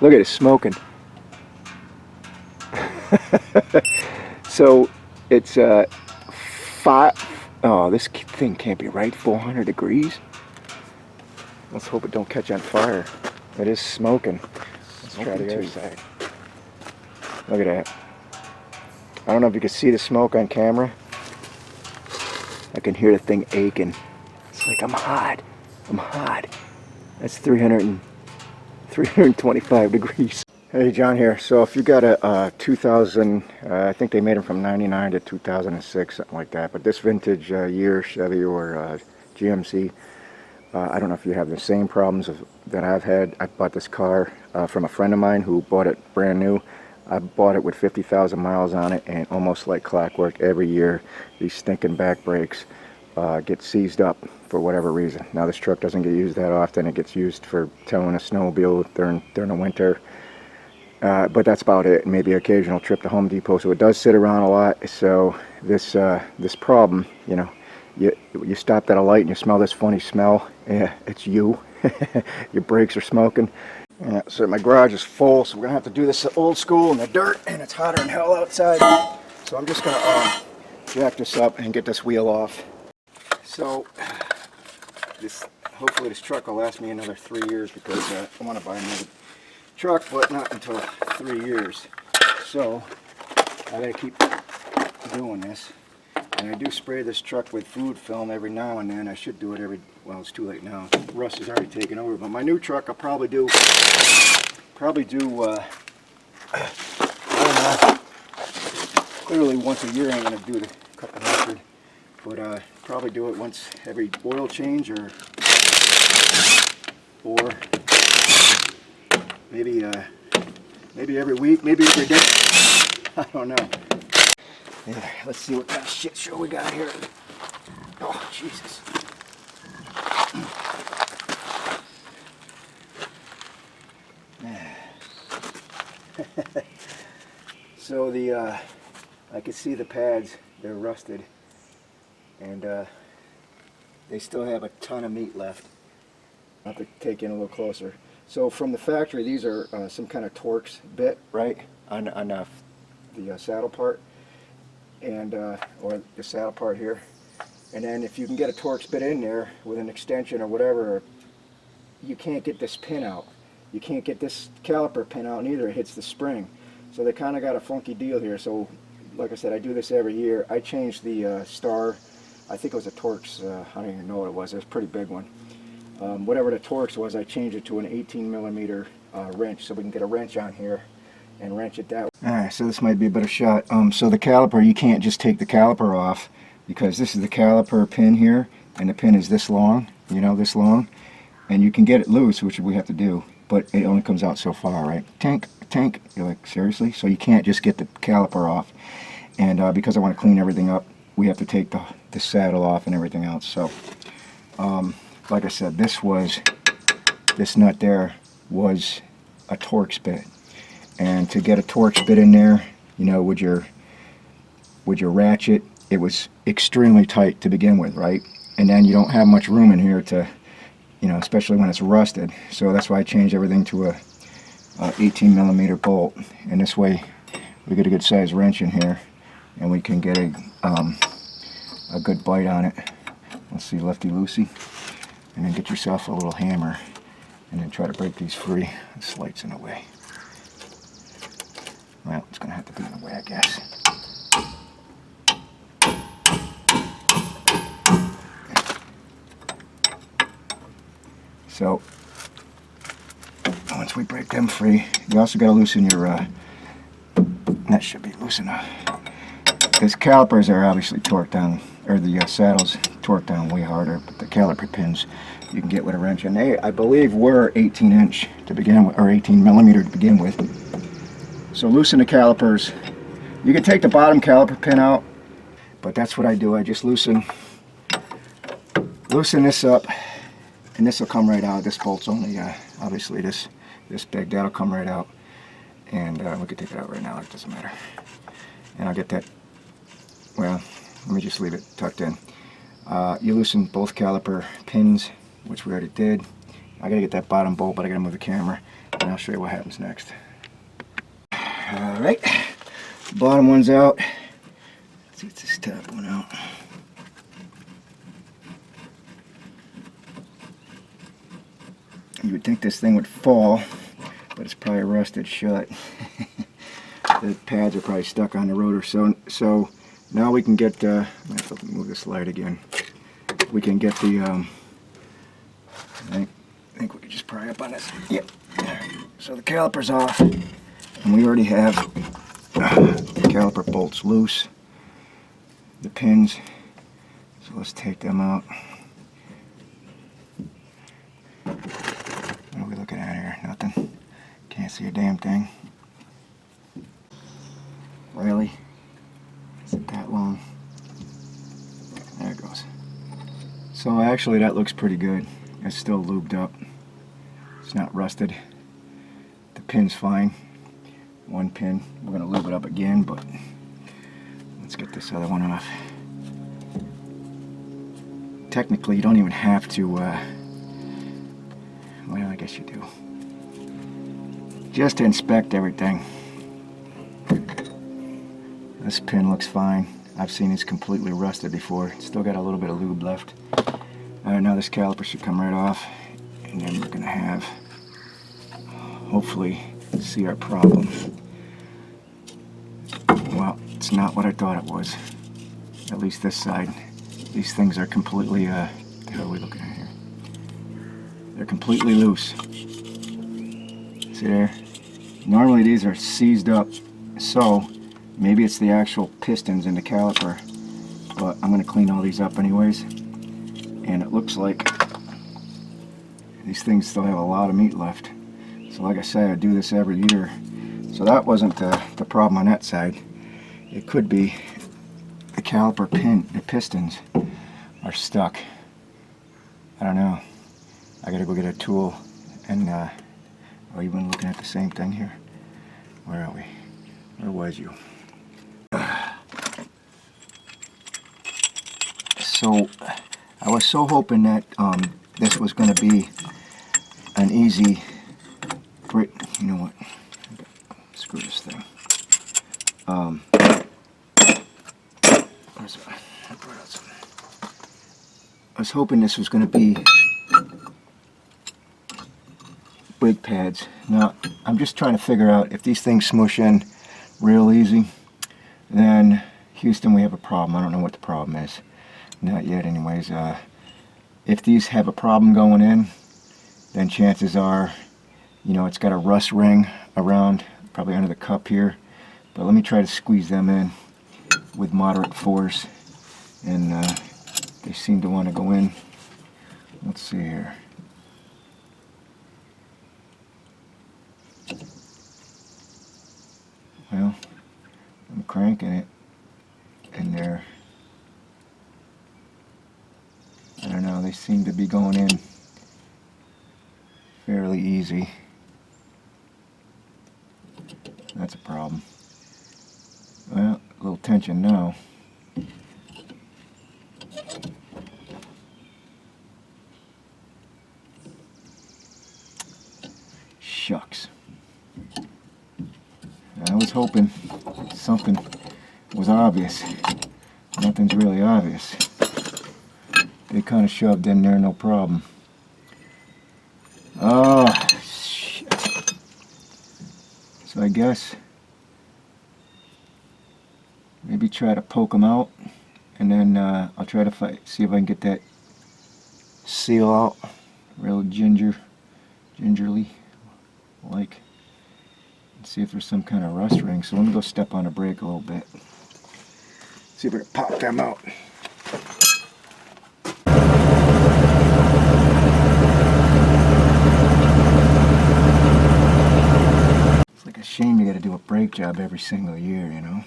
Look at it smoking. So it's oh, this thing can't be right. 400 degrees. Let's hope it don't catch on fire. It is smoking. Let's try the other side. Look at that. I don't know if you can see the smoke on camera. I can hear the thing aching. It's like I'm hot. I'm hot. That's 325 degrees. Hey, John here. So if you got a 2000, I think they made them from 99 to 2006, something like that. But this vintage year Chevy or GMC, I don't know if you have the same problems that I've had. I bought this car from a friend of mine who bought it brand new. I bought it with 50,000 miles on it, and almost like clockwork, every year these stinking back brakes get seized up for whatever reason. Now this truck doesn't get used that often. It gets used for towing a snowmobile during the winter. But that's about it. Maybe an occasional trip to Home Depot. So it does sit around a lot. So this problem, you know, you stopped at a light and you smell this funny smell. Yeah, it's you. Your brakes are smoking. Yeah, so my garage is full, so we're gonna have to do this old school in the dirt, and it's hotter than hell outside. So I'm just gonna jack this up and get this wheel off. So hopefully this truck will last me another 3 years, because I want to buy another truck, but not until 3 years. So I gotta keep doing this. And I do spray this truck with food film every now and then. I should do it well, it's too late now. Rust has already taken over. But my new truck, I'll probably do I don't know, clearly once a year I'm going to do cut the mustard. But probably do it once every oil change, or maybe every week, maybe every day. I don't know. Yeah, let's see what kind of shit show we got here. Oh, Jesus. So I can see the pads, they're rusted, and they still have a ton of meat left. I'll have to take in a little closer. So from the factory, these are some kind of Torx bit, right, on the saddle part, and or the saddle part here. And then if you can get a Torx bit in there with an extension or whatever, you can't get this pin out. You can't get this caliper pin out neither. It hits the spring. So they kind of got a funky deal here. So like I said, I do this every year. I changed the star. I think it was a Torx. I don't even know what it was. It was a pretty big one. Whatever the Torx was, I changed it to an 18mm wrench, so we can get a wrench on here and wrench it that way. Alright, so this might be a better shot. So the caliper, you can't just take the caliper off, because this is the caliper pin here, and the pin is this long, you know, this long, and you can get it loose, which we have to do, but it only comes out so far, right? Tank. You're like, seriously? So you can't just get the caliper off. And because I want to clean everything up, we have to take the saddle off and everything else. So like I said, this nut there was a Torx bit, and to get a Torx bit in there, you know, with your ratchet, it was extremely tight to begin with, right? And then you don't have much room in here to, you know, especially when it's rusted. So that's why I changed everything to a 18mm bolt, and this way we get a good size wrench in here, and we can get a good bite on it. Let's see, lefty loosey. And then get yourself a little hammer and then try to break these free. This light's in the way. Well, it's going to have to be in the way, I guess. So once we break them free, you also got to loosen your that should be loose enough, because calipers are obviously torqued down, or the saddles torqued down way harder, but the caliper pins you can get with a wrench, and they, I believe, were 18" to begin with, or 18mm to begin with. So loosen the calipers. You can take the bottom caliper pin out, but that's what I do. I just loosen this up, and this will come right out. This bolt's only obviously this big. That'll come right out, and we can take it out right now. It doesn't matter. And I'll get that. Well, let me just leave it tucked in. You loosen both caliper pins, which we already did. I gotta get that bottom bolt, but I gotta move the camera, and I'll show you what happens next. Alright, bottom one's out. Let's get this top one out. You would think this thing would fall, but it's probably rusted shut. The pads are probably stuck on the rotor. So now we can get, I'm going to have to move this light again. We can get the, I think we can just pry up on this. Yep. So the caliper's off, and we already have the caliper bolts loose, the pins. So let's take them out. What are we looking at here? Nothing. Can't see a damn thing. Really? Is it that long? There it goes. So actually that looks pretty good. It's still lubed up. It's not rusted. The pin's fine. One pin. We're going to lube it up again, but let's get this other one off. Technically you don't even have to, well, I guess you do. Just to inspect everything. This pin looks fine. I've seen it's completely rusted before. It's still got a little bit of lube left. Alright, now this caliper should come right off, and then we're going to have, hopefully, see our problem. Well, it's not what I thought it was. At least this side. These things are completely, what are we looking at here? They're completely loose. See there? Normally these are seized up, so maybe it's the actual pistons in the caliper, but I'm going to clean all these up anyways. And it looks like these things still have a lot of meat left. So like I say, I do this every year. So that wasn't the problem on that side. It could be the caliper pin, the pistons are stuck. I don't know. I gotta go get a tool and are you even looking at the same thing here? Where are we? Where was you? So I was so hoping that this was going to be an easy break. You know what? Screw this thing. I was hoping this was going to be brake pads. Now I'm just trying to figure out if these things smush in real easy, then Houston, we have a problem. I don't know what the problem is. Not yet anyways. If these have a problem going in, then chances are, you know, it's got a rust ring around, probably under the cup here. But let me try to squeeze them in with moderate force, and they seem to want to go in. Let's see here. Well, I'm cranking it, and they're, I don't know, they seem to be going in fairly easy. That's a problem. Well, a little tension now. Shucks. I was hoping something was obvious. Nothing's really obvious. They kind of shoved in there, no problem. Oh, shit. So I guess maybe try to poke them out, and then I'll try to see if I can get that seal out real gingerly like, and see if there's some kind of rust ring. So let me go step on the brake a little bit, see if I can pop them out. It's like a shame you got to do a brake job every single year, you know,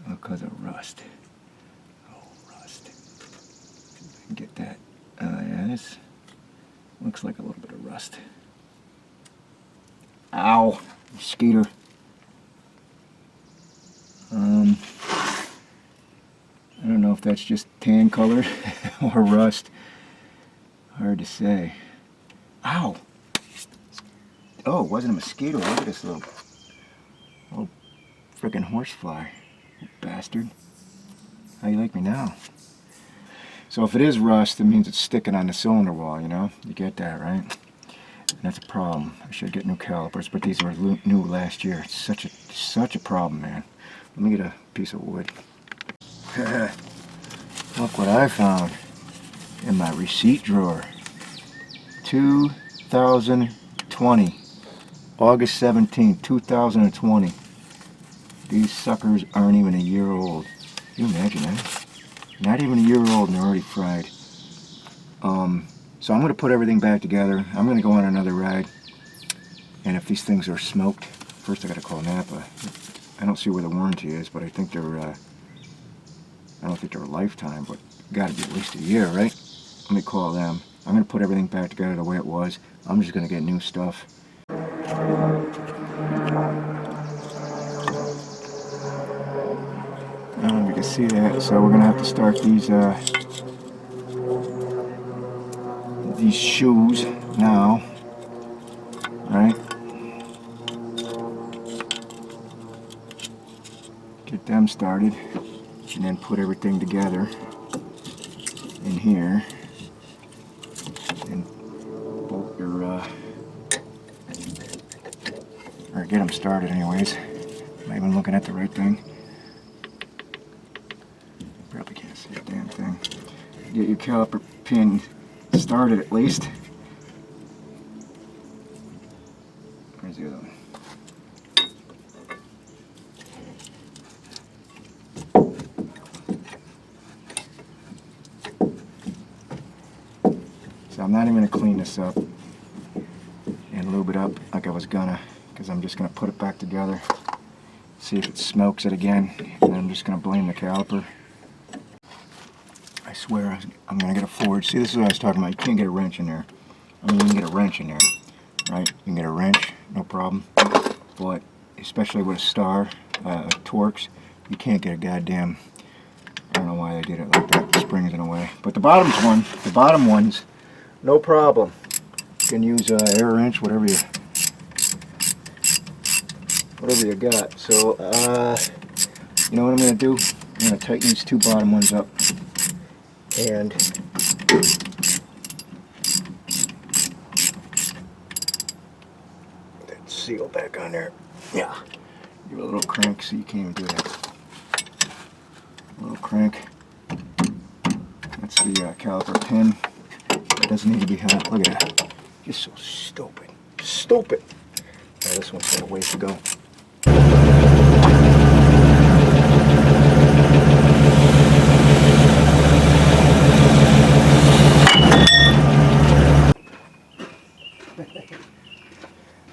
because of rust. Oh, rust. See if I can get that. Yeah, this looks like a little bit of rust. Ow, mosquito. I don't know if that's just tan colored or rust. Hard to say. Ow! Oh, it wasn't a mosquito. Look at this little freaking horsefly. Bastard. How you like me now? So if it is rust, it means it's sticking on the cylinder wall, you know? You get that, right? And that's a problem. I should get new calipers, but these were new last year. It's such a problem, man. Let me get a piece of wood. Look what I found in my receipt drawer. 2020. August 17, 2020. These suckers aren't even a year old. Can you imagine that? Not even a year old and they're already fried. So I'm going to put everything back together. I'm going to go on another ride. And if these things are smoked, first I got to call Napa. I don't see where the warranty is, but I think they're, I don't think they're a lifetime, but got to be at least a year, right? Let me call them. I'm going to put everything back together the way it was. I'm just going to get new stuff. You can see that, so we're going to have to start these shoes now, right? Get them started, and then put everything together in here, and bolt your, or get them started anyways. Am I even looking at the right thing? Probably can't see a damn thing. Get your caliper pin started at least. Where's the other one? So I'm not even going to clean this up and lube it up like I was gonna, because I'm just going to put it back together, see if it smokes it again, and then I'm just going to blame the caliper. I swear I'm going to get a forge. See, this is what I was talking about. You can't get a wrench in there. I mean, you can get a wrench in there, right? You can get a wrench, no problem. But especially with a star, Torx, you can't get a goddamn, I don't know why they did it like that. The spring's in the way. But the bottom ones, no problem. You can use air wrench, whatever you got. So, you know what I'm going to do? I'm going to tighten these two bottom ones up. And that seal back on there. Yeah. Give it a little crank so you can't even do that. A little crank. That's the caliper pin. It doesn't need to be held. Look at that. Just so stupid. Stupid. Now this one's got a ways to go.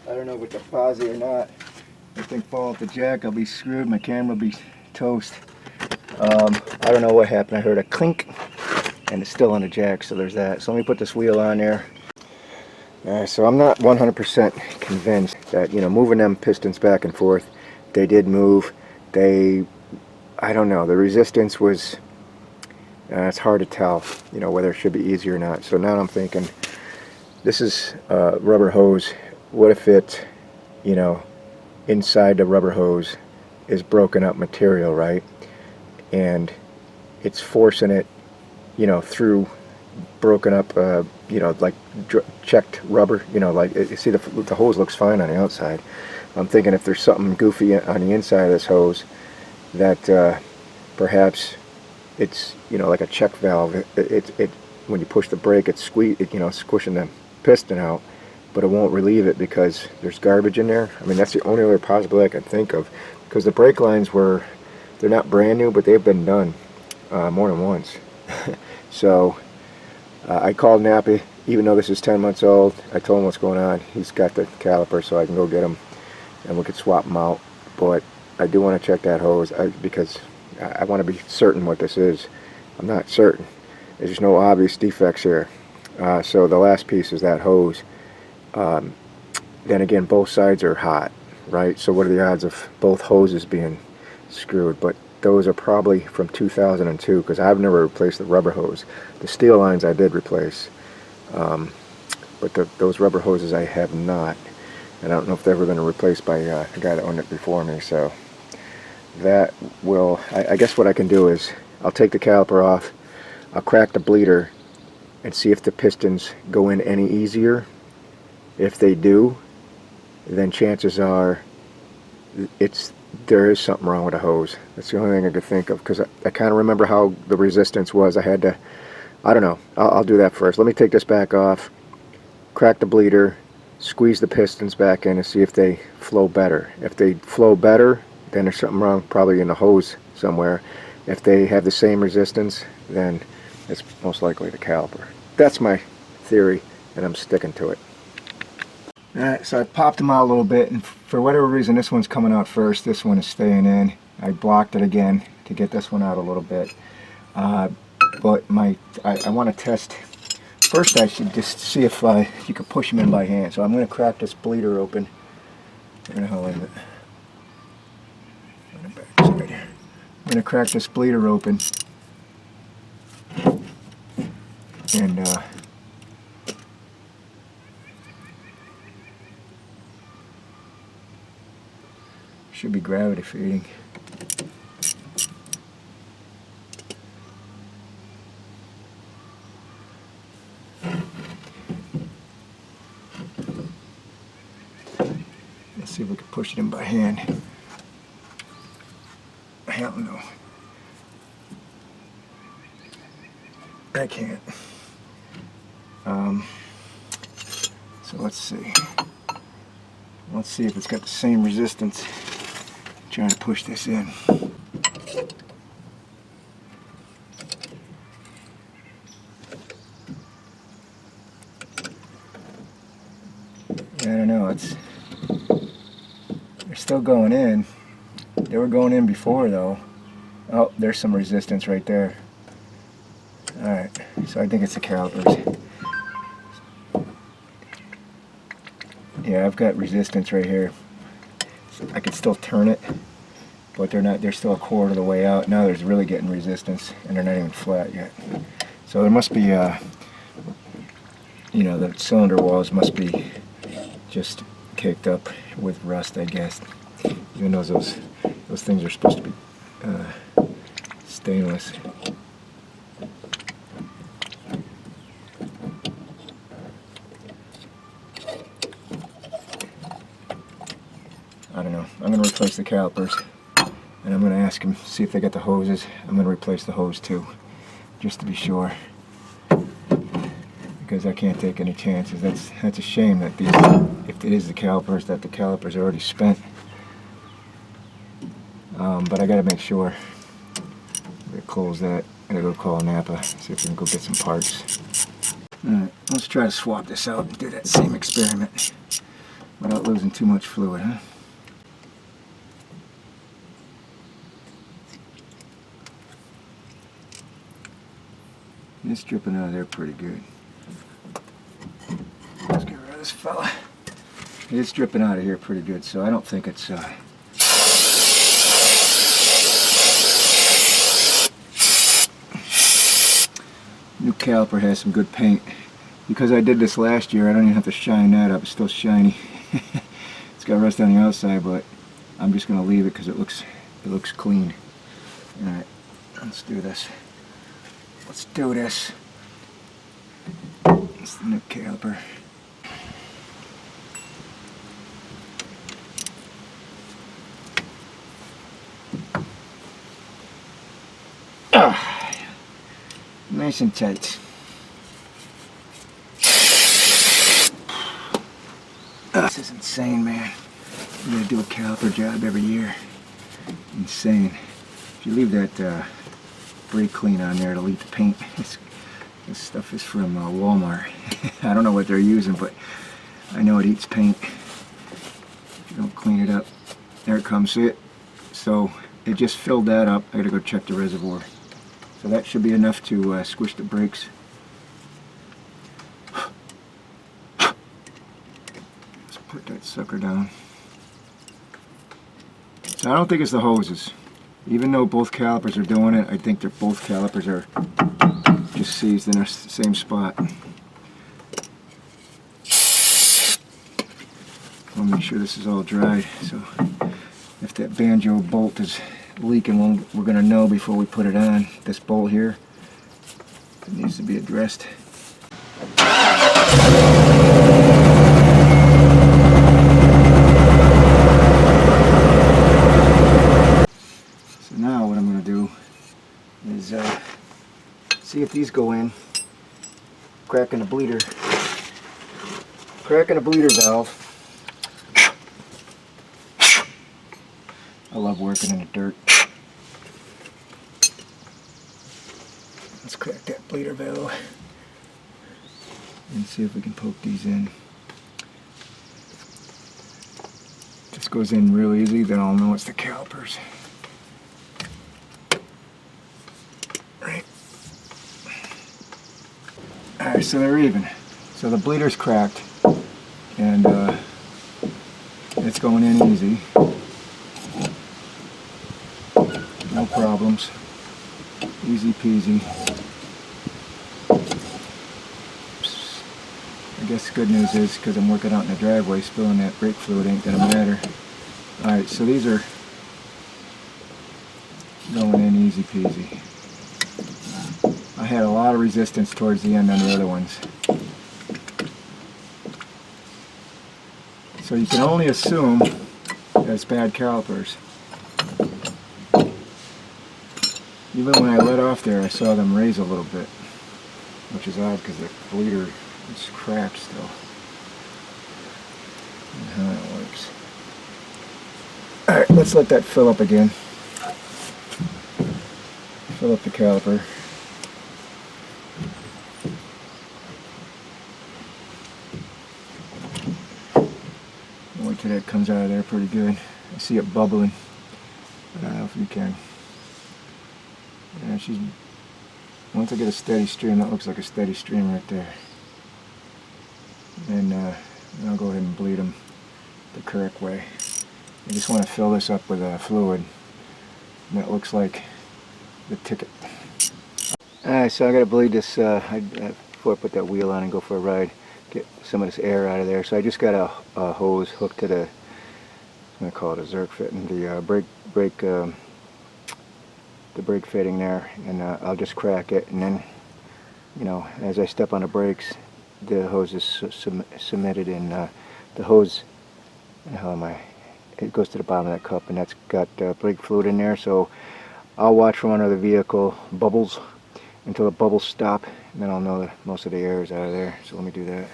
I don't know if it's a posi or not. If thing fall off the jack, I'll be screwed. My camera will be toast. I don't know what happened. I heard a clink, and it's still on the jack, so there's that. So let me put this wheel on there. So I'm not 100% convinced that, you know, moving them pistons back and forth, they did move. I don't know. The resistance was, it's hard to tell, you know, whether it should be easy or not. So now I'm thinking, this is a rubber hose. What if it, you know, inside the rubber hose is broken up material, right? And it's forcing it, you know, through broken up, you know, like checked rubber, you know, like, you see the hose looks fine on the outside. I'm thinking if there's something goofy on the inside of this hose, that perhaps it's, you know, like a check valve. It when you push the brake, it's you know, squishing the piston out, but it won't relieve it because there's garbage in there. I mean, that's the only other possibility I can think of, because the brake lines they're not brand new, but they've been done more than once. So I called Napa, even though this is 10 months old. I told him what's going on. He's got the caliper, so I can go get him and we could swap them out. But I do want to check that hose because I want to be certain what this is. I'm not certain. There's no obvious defects here. So the last piece is that hose. Then again, both sides are hot, right? So what are the odds of both hoses being screwed? But those are probably from 2002, because I've never replaced the rubber hose. The steel lines I did replace. But but those rubber hoses I have not. And I don't know if they've ever been replaced by a guy that owned it before me. So that will, I guess what I can do is I'll take the caliper off, I'll crack the bleeder and see if the pistons go in any easier. If they do, then chances are there is something wrong with the hose. That's the only thing I could think of, because I kind of remember how the resistance was. I had to, I don't know, I'll do that first. Let me take this back off, crack the bleeder, squeeze the pistons back in and see if they flow better. If they flow better, then there's something wrong probably in the hose somewhere. If they have the same resistance, then it's most likely the caliper. That's my theory, and I'm sticking to it. Alright, so I popped them out a little bit, and for whatever reason this one's coming out first, this one is staying in. I blocked it again to get this one out a little bit. But I want to test, first I should just see if you can push them in by hand. So I'm going to crack this bleeder open. Where the hell is it? I'm going to crack this bleeder open. And should be gravity feeding. Let's see if we can push it in by hand. Hell no. I can't. So let's see. Let's see if it's got the same resistance. I'm trying to push this in. I don't know. They're still going in. They were going in before though. Oh, there's some resistance right there. Alright, so I think it's the calipers. Yeah, I've got resistance right here. I could still turn it, but they're still a quarter of the way out. Now there's really getting resistance, and they're not even flat yet. So there must be, you know, the cylinder walls must be just caked up with rust, I guess. Even though those things are supposed to be stainless. I don't know. I'm going to replace the calipers, and I'm going to ask them, see if they got the hoses. I'm going to replace the hose too, just to be sure, because I can't take any chances. That's a shame that these, if it is the calipers, that the calipers are already spent. But I got to make sure. I'm going to close that. I'm going to go call Napa, see if we can go get some parts. Alright, let's try to swap this out and do that same experiment without losing too much fluid, huh? It's dripping out of there pretty good. Let's get rid of this fella. It's dripping out of here pretty good, so I don't think it's new caliper has some good paint. Because I did this last year, I don't even have to shine that up. It's still shiny. It's got rust on the outside, but I'm just going to leave it because it looks clean. Alright, let's do this. Let's do this. It's the new caliper. Nice and tight. This is insane, man. You gotta do a caliper job every year. Insane. If you leave that brake clean on there, it'll eat the paint. This stuff is from Walmart. I don't know what they're using, but I know it eats paint. If you don't clean it up. There it comes. See it? So it just filled that up. I gotta go check the reservoir. So that should be enough to squish the brakes. Let's put that sucker down. So I don't think it's the hoses. Even though both calipers are doing it, I think that both calipers are just seized in the same spot. want to make sure this is all dry. So if that banjo bolt is leaking, we're going to know before we put it on. This bolt here, it needs to be addressed. So now what I'm going to do is see if these go in. Cracking the bleeder valve. I love working in the dirt. Let's crack that bleeder valve and see if we can poke these in. If this goes in real easy, then I'll know it's the calipers. Right. Alright, so they're even. So the bleeder's cracked and it's going in easy. No problems. Easy peasy. I guess the good news is, because I'm working out in the driveway, spilling that brake fluid ain't gonna matter. Alright, so these are going in easy peasy. I had a lot of resistance towards the end on the other ones. So you can only assume that it's bad calipers. Even when I let off there, I saw them raise a little bit, which is odd because the bleeder is cracked still. And how that works. Alright, let's let that fill up again. Fill up the caliper. Wait till that comes out of there pretty good. I see it bubbling. I don't know if you can. Yeah, once I get a steady stream, that looks like a steady stream right there. And I'll go ahead and bleed them the correct way. I just want to fill this up with fluid. And that looks like the ticket. Alright, so I got to bleed this before I put that wheel on and go for a ride. Get some of this air out of there. So I just got a hose hooked to the, I'm going to call it a Zerk fit, and the brake fitting there, and I'll just crack it, and then, you know, as I step on the brakes, the hose is cemented in the hose. How am I? It goes to the bottom of that cup, and that's got brake fluid in there. So I'll watch from under the vehicle bubbles until the bubbles stop, and then I'll know that most of the air is out of there. So let me do that.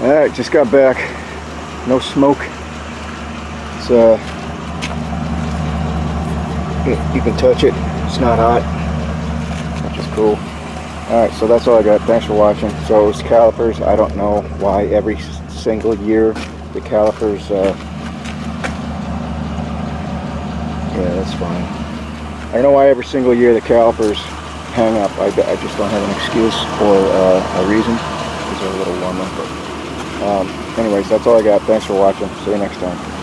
Alright, just got back. No smoke. It's you can touch it. It's not hot, which is cool. Alright, so that's all I got. Thanks for watching. So it's calipers. I don't know why every single year the calipers yeah, that's fine. I know why every single year the calipers hang up. I just don't have an excuse or a reason. These are a little warmer, but anyways, that's all I got. Thanks for watching. See you next time.